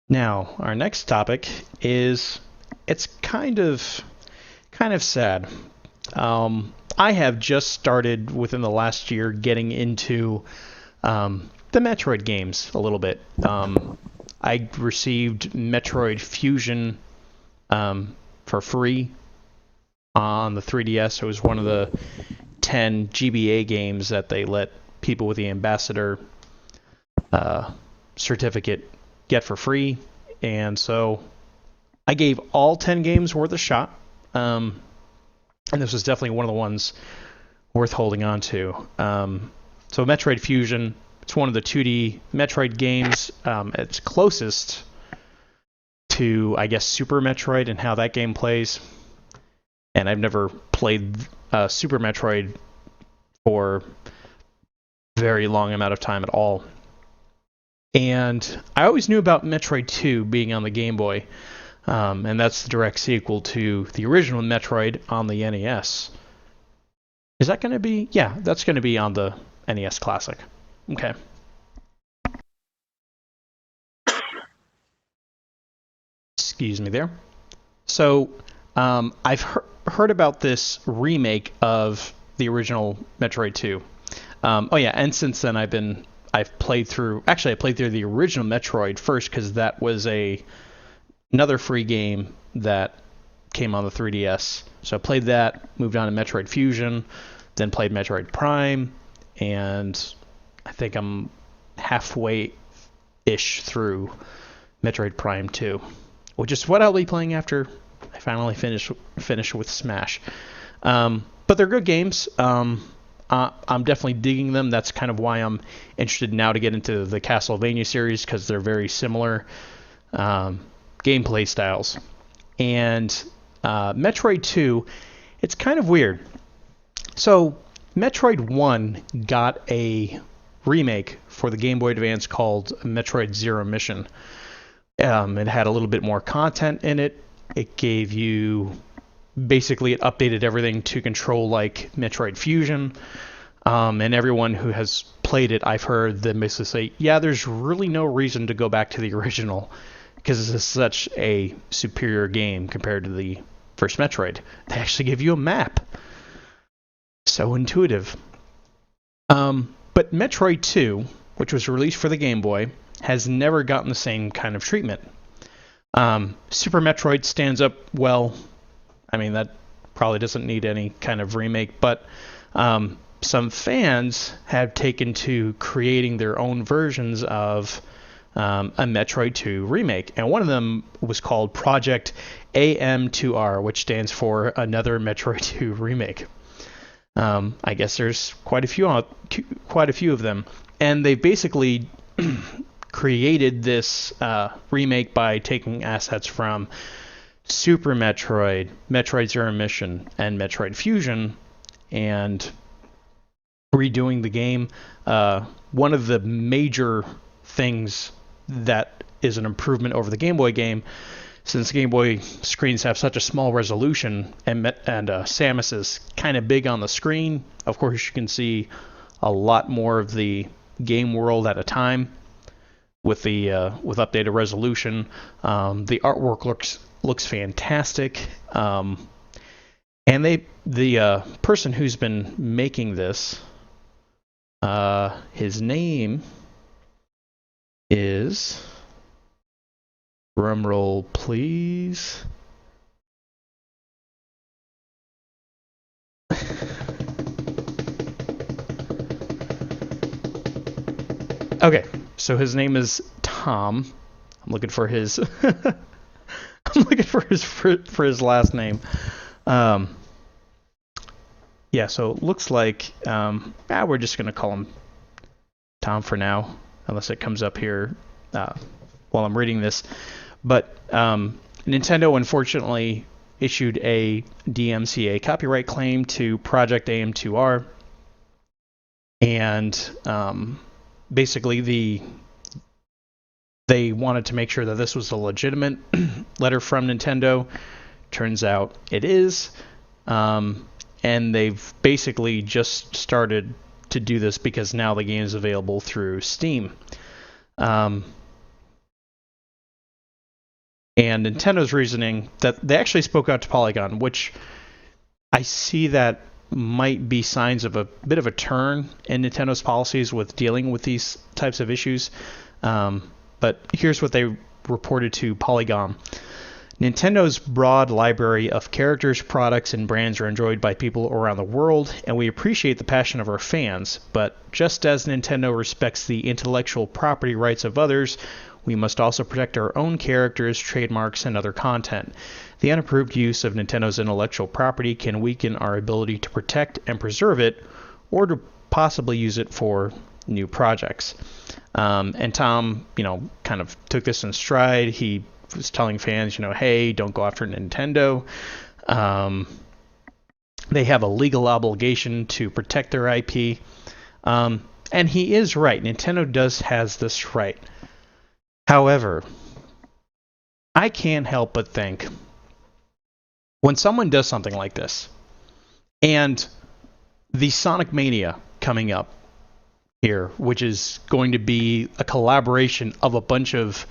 Now, our next topic is it's kind of sad. I have just started within the last year getting into the Metroid games a little bit. I received Metroid Fusion for free on the 3DS. It was one of the 10 GBA games that they let people with the ambassador uh, certificate get for free. And so I gave all 10 games worth a shot. And this was definitely one of the ones worth holding on to. So Metroid Fusion, it's one of the 2D Metroid games. It's closest to, I guess, Super Metroid and how that game plays. And I've never played Super Metroid for a very long amount of time at all. And I always knew about Metroid 2 being on the Game Boy, and that's the direct sequel to the original Metroid on the NES. Is that going to be? Yeah, that's going to be on the NES Classic. Okay. Excuse me there. So I've heard about this remake of the original Metroid 2. Oh yeah, and since then I've played through. Actually, I played through the original Metroid first because that was another free game that came on the 3DS. So I played that, moved on to Metroid Fusion, then played Metroid Prime, and I think I'm halfway ish through Metroid Prime 2, which is what I'll be playing after I finally finish with Smash. But they're good games. I'm definitely digging them. That's kind of why I'm interested now to get into the Castlevania series because they're very similar gameplay styles. And Metroid 2, it's kind of weird. So Metroid 1 got a remake for the Game Boy Advance called Metroid Zero Mission. It had a little bit more content in it. It gave you basically it updated everything to control like Metroid Fusion. And everyone who has played it, I've heard them basically say, yeah, there's really no reason to go back to the original because this is such a superior game compared to the first Metroid. They actually give you a map. So intuitive. But Metroid 2, which was released for the Game Boy, has never gotten the same kind of treatment. Super Metroid stands up well. I mean, that probably doesn't need any kind of remake, but some fans have taken to creating their own versions of a Metroid 2 remake. And one of them was called Project AM2R, which stands for Another Metroid 2 Remake. I guess there's quite a few of them. And they basically created this remake by taking assets from Super Metroid, Metroid Zero Mission, and Metroid Fusion, and redoing the game. One of the major things that is an improvement over the Game Boy game, since Game Boy screens have such a small resolution, and Samus is kind of big on the screen. Of course, you can see a lot more of the game world at a time with with updated resolution. The artwork looks fantastic. And the person who's been making this, his name is, drumroll please. Okay, so his name is Tom. I'm looking for his for his last name. Yeah, so it looks like we're just gonna call him Tom for now, unless it comes up here while I'm reading this. But Nintendo unfortunately issued a DMCA copyright claim to Project AM2R, and basically they wanted to make sure that this was a legitimate letter from Nintendo. Turns out it is. And they've basically just started to do this because now the game is available through Steam. And Nintendo's reasoning that they actually spoke out to Polygon, which I see that might be signs of a bit of a turn in Nintendo's policies with dealing with these types of issues. But here's what they reported to Polygon. Nintendo's broad library of characters, products, and brands are enjoyed by people around the world, and we appreciate the passion of our fans. But just as Nintendo respects the intellectual property rights of others, we must also protect our own characters, trademarks, and other content. The unapproved use of Nintendo's intellectual property can weaken our ability to protect and preserve it, or to possibly use it for new projects. And Tom, kind of took this in stride. He was telling fans, hey, don't go after Nintendo. They have a legal obligation to protect their IP. And he is right. Nintendo has this right. However, I can't help but think when someone does something like this, and the Sonic Mania coming up here, which is going to be a collaboration of a bunch of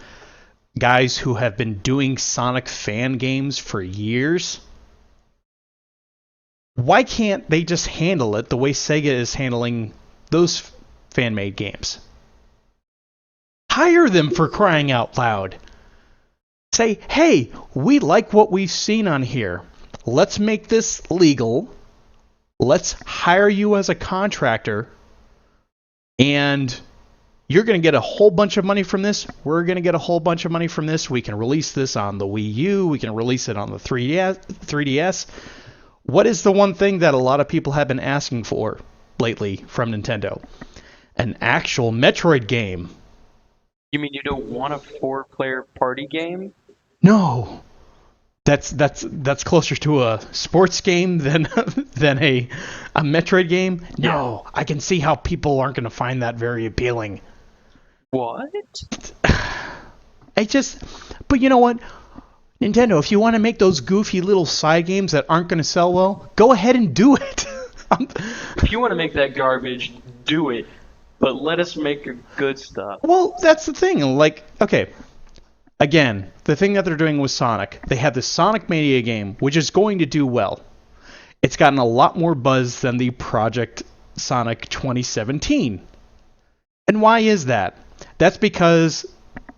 guys who have been doing Sonic fan games for years, why can't they just handle it the way Sega is handling those fan-made games? Hire them, for crying out loud. Say, hey, we like what we've seen on here. Let's make this legal. Let's hire you as a contractor, and you're going to get a whole bunch of money from this. We're going to get a whole bunch of money from this. We can release this on the Wii U. We can release it on the 3DS. What is the one thing that a lot of people have been asking for lately from Nintendo? An actual Metroid game. You mean you don't want a 4-player party game? No. That's closer to a sports game than a Metroid game. No, yeah. I can see how people aren't going to find that very appealing. What? But you know what? Nintendo, if you want to make those goofy little side games that aren't going to sell well, go ahead and do it. If you want to make that garbage, do it. But let us make good stuff. Well, that's the thing. Okay. Again, the thing that they're doing with Sonic, they have the Sonic Mania game, which is going to do well. It's gotten a lot more buzz than the Project Sonic 2017. And why is that? That's because,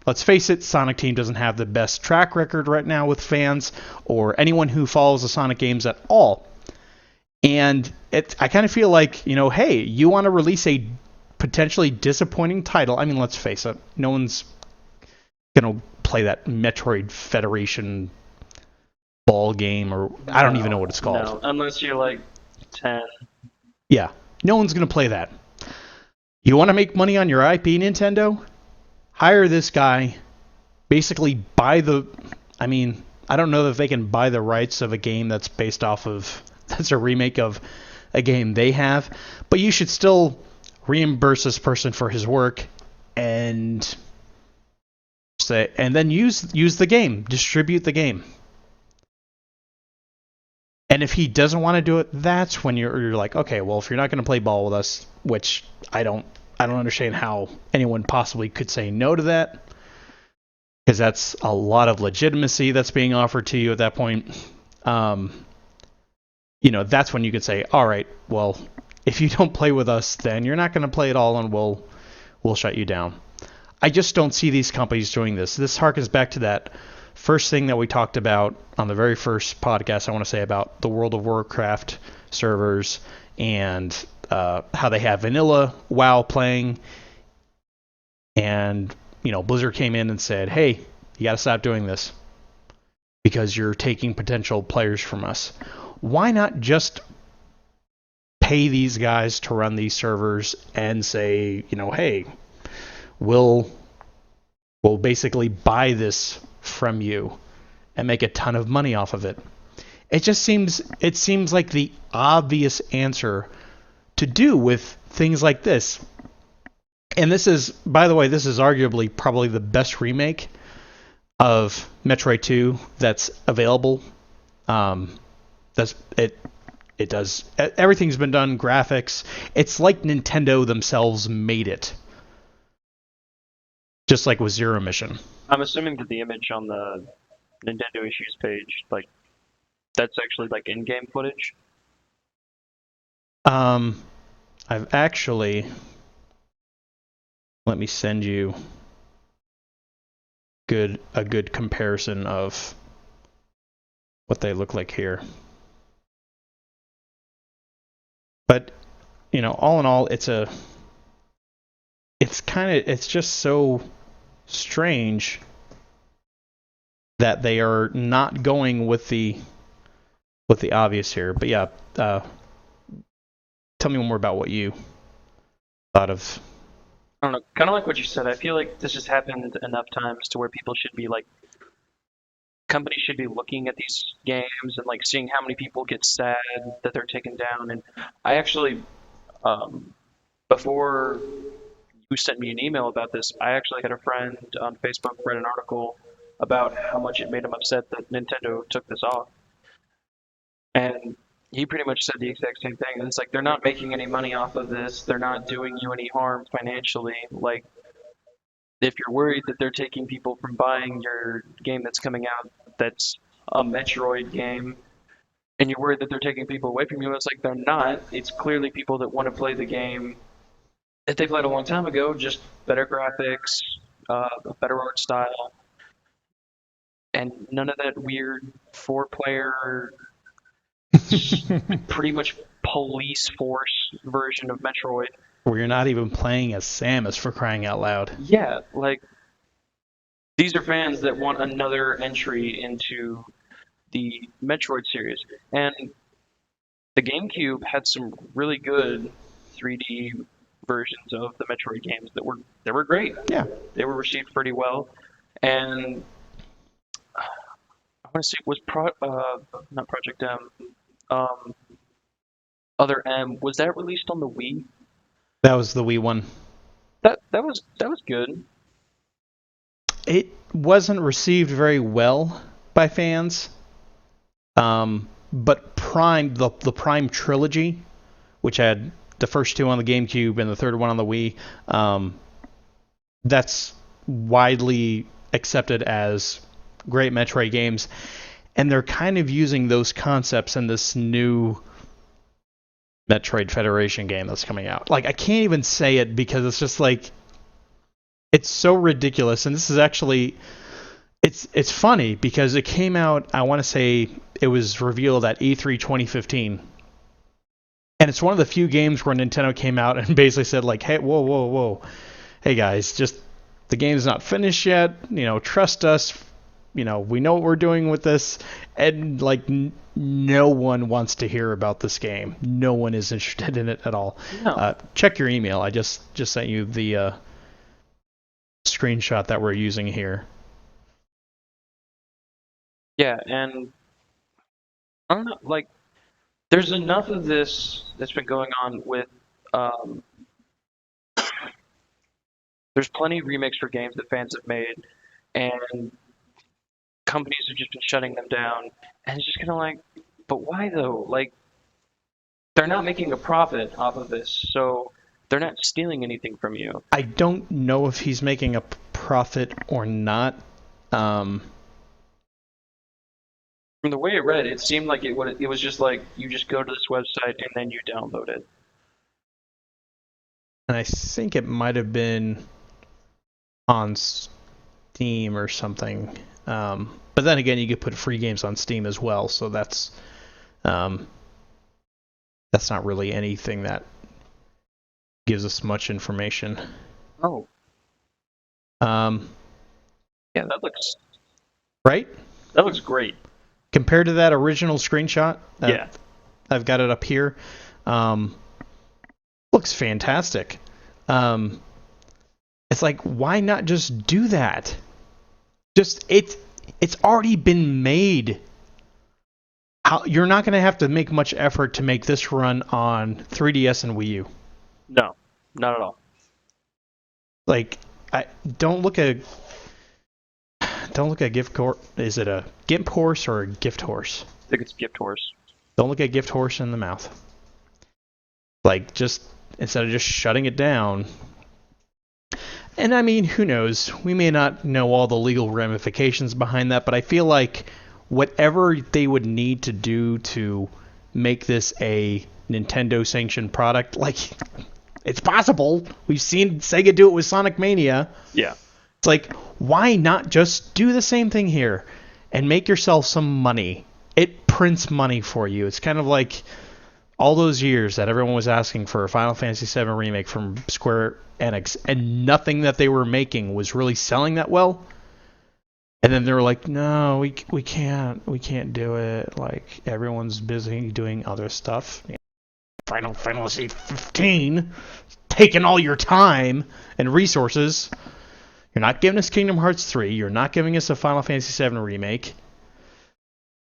let's face it, Sonic Team doesn't have the best track record right now with fans or anyone who follows the Sonic games at all. And I kind of feel like, hey, you want to release a potentially disappointing title. I mean, let's face it, no one's going to play that Metroid Federation ball game, or I don't even know what it's called. No, unless you're like 10. Yeah, no one's going to play that. You want to make money on your IP, Nintendo? Hire this guy. Basically buy I don't know that they can buy the rights of a game that's that's a remake of a game they have, but you should still reimburse this person for his work and then use the game, distribute the game. And if he doesn't want to do it, that's when you're like, okay, well, if you're not going to play ball with us, which I don't understand how anyone possibly could say no to that, because that's a lot of legitimacy that's being offered to you at that point. That's when you could say, all right, well, if you don't play with us, then you're not going to play at all, and we'll shut you down. I just don't see these companies doing this. This harkens back to that first thing that we talked about on the very first podcast, I want to say, about the World of Warcraft servers and how they have vanilla WoW playing. And, Blizzard came in and said, hey, you got to stop doing this because you're taking potential players from us. Why not just pay these guys to run these servers and say, hey, we'll basically buy this from you and make a ton of money off of it. It seems like the obvious answer to do with things like this. And this is, by the way, arguably probably the best remake of Metroid 2 that's available. It does, everything's been done, graphics. It's like Nintendo themselves made it. Just like with Zero Mission. I'm assuming that the image on the Nintendo issues page. Like that's actually like in-game footage. Um, I've actually, let me send you a good comparison of what they look like here. But, all in all, it's just so strange that they are not going with the obvious here. But yeah, tell me more about what you thought of. I don't know, kind of like what you said. I feel like this has happened enough times to where people should be like, companies should be looking at these games and like seeing how many people get sad that they're taken down. And I actually, um, before you sent me an email about this, I actually had a friend on Facebook read an article about how much it made him upset that Nintendo took this off. And he pretty much said the exact same thing. And it's like they're not making any money off of this. They're not doing you any harm financially. Like if you're worried that they're taking people from buying your game that's coming out, that's a Metroid game, and you're worried that they're taking people away from you, it's like they're not. It's clearly people that want to play the game that they played a long time ago, just better graphics, a better art style, and none of that weird four-player, pretty much police force version of Metroid. Where you're not even playing as Samus, for crying out loud. Yeah, like these are fans that want another entry into the Metroid series, and the GameCube had some really good 3D versions of the Metroid games that were great. Yeah. They were received pretty well, and I want to say was not Project M, um, other M, was that released on the Wii? That was the Wii one. That was good. It wasn't received very well by fans. But the Prime trilogy, which had the first two on the GameCube and the third one on the Wii, that's widely accepted as great Metroid games, and they're kind of using those concepts in this new Metroid Federation game that's coming out. Like, I can't even say it because it's just like, it's so ridiculous. And this is actually, it's funny because it came out, I want to say it was revealed at E3 2015. And it's one of the few games where Nintendo came out and basically said like, hey, whoa. Hey guys, just the game's not finished yet. Trust us. We know what we're doing with this. And like no one wants to hear about this game. No one is interested in it at all. No. Check your email. I just sent you the screenshot that we're using here. Yeah, and I don't know, like there's enough of this that's been going on with um, there's plenty of remakes for games that fans have made, and companies have just been shutting them down. And it's just kind of like, but why though? Like they're not making a profit off of this, so they're not stealing anything from you. I don't know if he's making a profit or not. From the way it read, it seemed like it was just like you just go to this website and then you download it. And I think it might have been on Steam or something. But then again, you could put free games on Steam as well, so that's not really anything that gives us much information. Oh. Yeah, that looks right. That looks great. Compared to that original screenshot, yeah, I've got it up here. Looks fantastic. It's like, why not just do that? It's already been made. You're not going to have to make much effort to make this run on 3DS and Wii U. No, not at all. Like, don't look at gift horse. Is it a gimp horse or a gift horse? I think it's gift horse. Don't look at gift horse in the mouth. Like, just instead of just shutting it down. And I mean, who knows? We may not know all the legal ramifications behind that, but I feel like whatever they would need to do to make this a Nintendo sanctioned product, like, it's possible. We've seen Sega do it with Sonic Mania. Yeah. It's like, why not just do the same thing here and make yourself some money? It prints money for you. It's kind of like all those years that everyone was asking for a Final Fantasy VII remake from Square Enix, and nothing that they were making was really selling that well. And then they were like, no, we can't do it. Like, everyone's busy doing other stuff. Final Fantasy 15 taking all your time and resources. You're not giving us Kingdom Hearts 3. You're not giving us a Final Fantasy VII remake.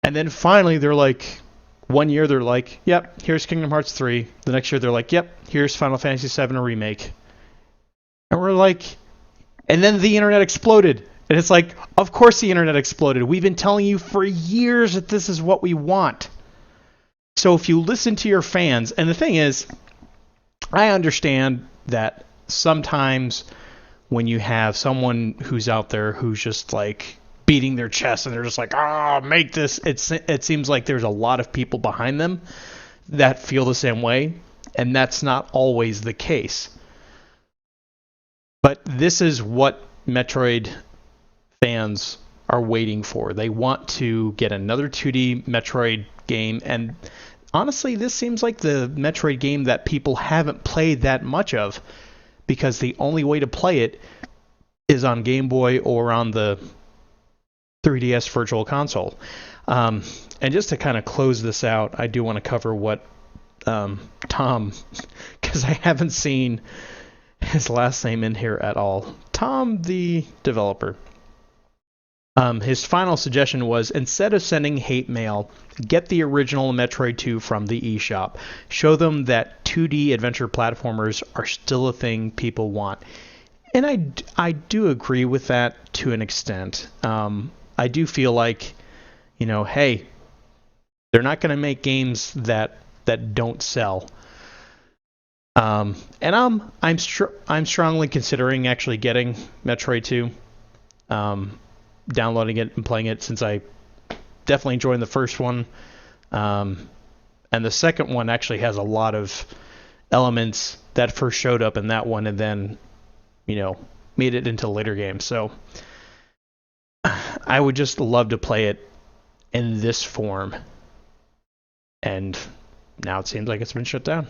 And then finally, they're like, one year they're like, yep, here's Kingdom Hearts 3. The next year they're like, yep, here's Final Fantasy VII remake. And we're like, and then the internet exploded. And it's like, of course the internet exploded. We've been telling you for years that this is what we want. So if you listen to your fans, and the thing is, I understand that sometimes when you have someone who's out there who's just like beating their chest and they're just like, make this, it seems like there's a lot of people behind them that feel the same way, and that's not always the case. But this is what Metroid fans are waiting for. They want to get another 2D Metroid game, and honestly, this seems like the Metroid game that people haven't played that much of, because the only way to play it is on Game Boy or on the 3DS Virtual Console. And just to kind of close this out, I do want to cover what Tom, because I haven't seen his last name in here at all. Tom, the developer. His final suggestion was, instead of sending hate mail, get the original Metroid 2 from the eShop. Show them that 2D adventure platformers are still a thing people want. And I do agree with that to an extent. I do feel like, hey, they're not going to make games that don't sell. And I'm strongly considering actually getting Metroid 2, downloading it and playing it, since I definitely enjoyed the first one. And the second one actually has a lot of elements that first showed up in that one and then, made it into later games. So I would just love to play it in this form. And now it seems like it's been shut down.